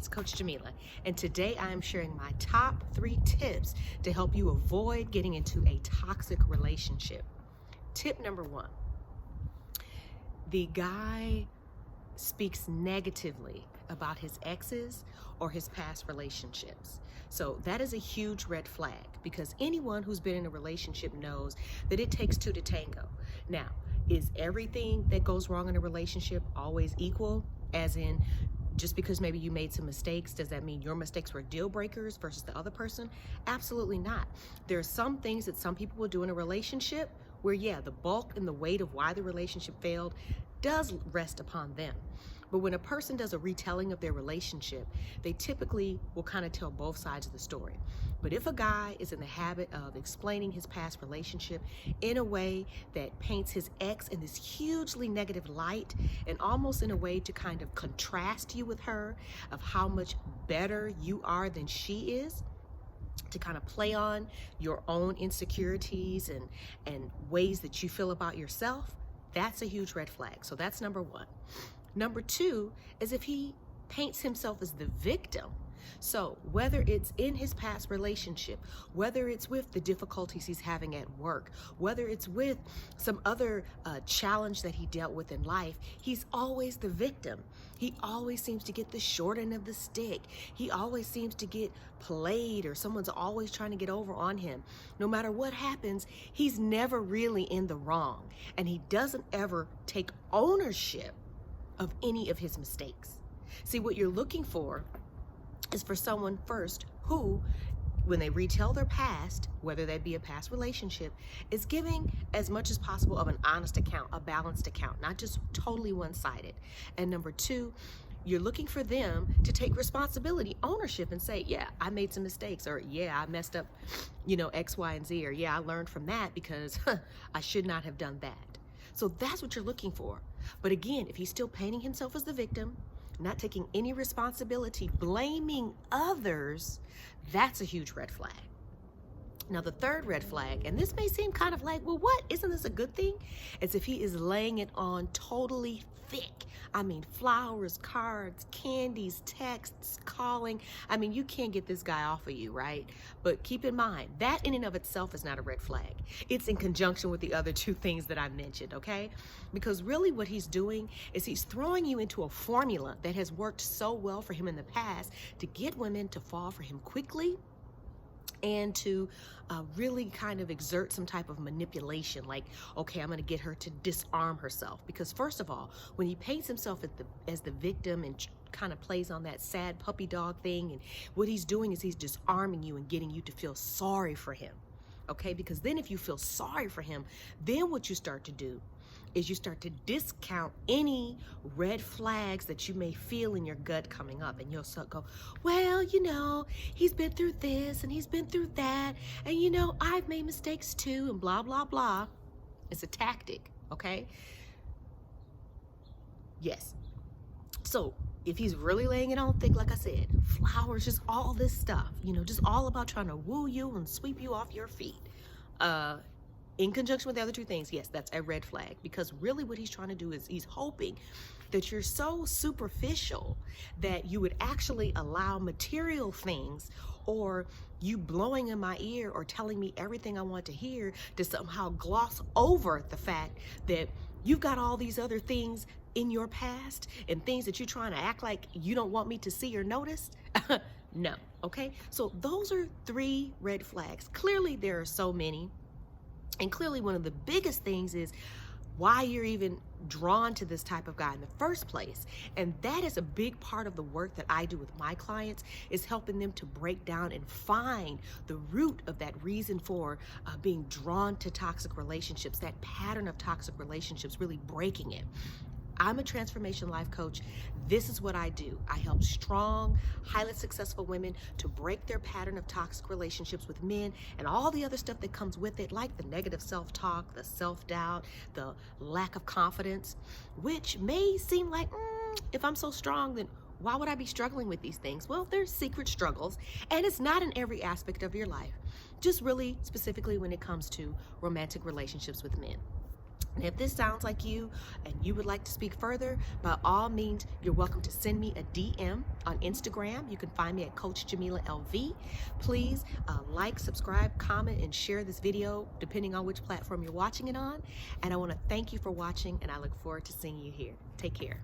it's Coach Jamila, and today I am sharing my top 3 tips to help you avoid getting into a toxic relationship. Tip number 1, the guy speaks negatively about his exes or his past relationships. So that is a huge red flag, because anyone who's been in a relationship knows that it takes 2 to tango. Now, is everything that goes wrong in a relationship always equal? As in, just because maybe you made some mistakes, does that mean your mistakes were deal breakers versus the other person? Absolutely not. There are some things that some people will do in a relationship where, yeah, the bulk and the weight of why the relationship failed does rest upon them. But when a person does a retelling of their relationship, they typically will kind of tell both sides of the story. But if a guy is in the habit of explaining his past relationship in a way that paints his ex in this hugely negative light, and almost in a way to kind of contrast you with her, of how much better you are than she is, to kind of play on your own insecurities and ways that you feel about yourself, that's a huge red flag. So that's number 1. Number 2 is if he paints himself as the victim. So whether it's in his past relationship, whether it's with the difficulties he's having at work, whether it's with some other challenge that he dealt with in life, he's always the victim. He always seems to get the short end of the stick. He always seems to get played, or someone's always trying to get over on him. No matter what happens, he's never really in the wrong, and he doesn't ever take ownership of any of his mistakes. See, what you're looking for is for someone first who, when they retell their past, whether that be a past relationship, is giving as much as possible of an honest account, a balanced account, not just totally one-sided. And number 2, you're looking for them to take responsibility, ownership, and say, yeah, I made some mistakes, or yeah, I messed up, X, Y, and Z, or yeah, I learned from that because I should not have done that. So that's what you're looking for. But again, if he's still painting himself as the victim, not taking any responsibility, blaming others, that's a huge red flag. Now, the third red flag, and this may seem kind of like, well, what? Isn't this a good thing? It's if he is laying it on totally thick. I mean, flowers, cards, candies, texts, calling. I mean, you can't get this guy off of you, right? But keep in mind, that in and of itself is not a red flag. It's in conjunction with the other 2 things that I mentioned, okay? Because really what he's doing is he's throwing you into a formula that has worked so well for him in the past to get women to fall for him quickly, and to really kind of exert some type of manipulation, like, okay, I'm going to get her to disarm herself. Because first of all, when he paints himself as the victim and kind of plays on that sad puppy dog thing, and what he's doing is he's disarming you and getting you to feel sorry for him, okay? Because then if you feel sorry for him, then what you start to do is you start to discount any red flags that you may feel in your gut coming up. And you'll go, well, he's been through this and he's been through that. And, I've made mistakes too, and blah, blah, blah. It's a tactic, okay? Yes. So if he's really laying it on thick, like I said, flowers, just all this stuff, just all about trying to woo you and sweep you off your feet, in conjunction with the other 2 things, yes, that's a red flag. Because really what he's trying to do is he's hoping that you're so superficial that you would actually allow material things, or you blowing in my ear or telling me everything I want to hear, to somehow gloss over the fact that you've got all these other things in your past and things that you're trying to act like you don't want me to see or notice. No, okay? So those are 3 red flags. Clearly there are so many. And clearly one of the biggest things is why you're even drawn to this type of guy in the first place. And that is a big part of the work that I do with my clients, is helping them to break down and find the root of that reason for being drawn to toxic relationships, that pattern of toxic relationships, really breaking it. I'm a transformation life coach. This is what I do. I help strong, highly successful women to break their pattern of toxic relationships with men and all the other stuff that comes with it, like the negative self-talk, the self-doubt, the lack of confidence, which may seem like, if I'm so strong, then why would I be struggling with these things? Well, they're secret struggles, and it's not in every aspect of your life, just really specifically when it comes to romantic relationships with men. And if this sounds like you and you would like to speak further, by all means, you're welcome to send me a DM on Instagram. You can find me at Coach Jamila LV. Please like, subscribe, comment, and share this video depending on which platform you're watching it on. And I want to thank you for watching, and I look forward to seeing you here. Take care.